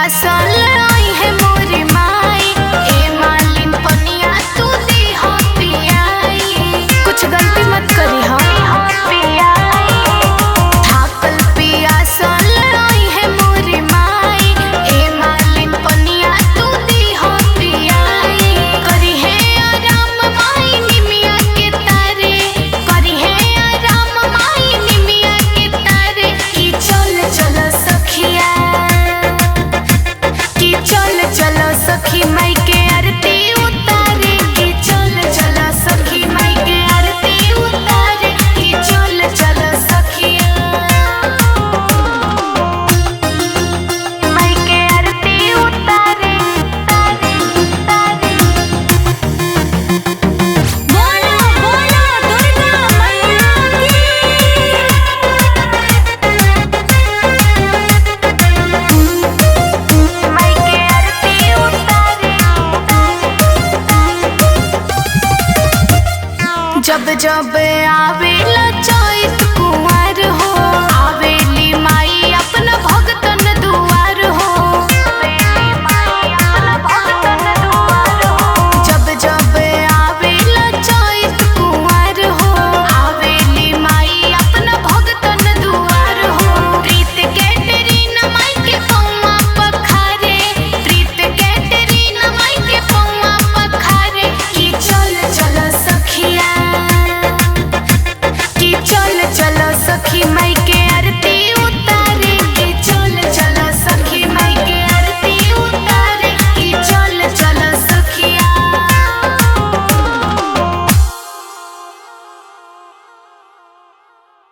पियासल आई है मोरी माई, ए मालिन पनिया तू दी हो पियाई। कुछ गलती मत करी हो पियाई। थाकल पियासल आई है मोरी माई, ए मालिन पनिया तू दी हो पियाई। करी है आराम माई निमिया के तारे, करी है आराम माई निमिया के तारे। की चल चलो सखिया, की चल चलो सखी माई के आरती उतारे। की चल चलो सखी माई के आरती उतारे। की चल चलो सखिया माई के आरती उतारे तारे तारे। बोलो बोलो दुर्गा मैया की माई के आरती उतारे। जब जब आवेला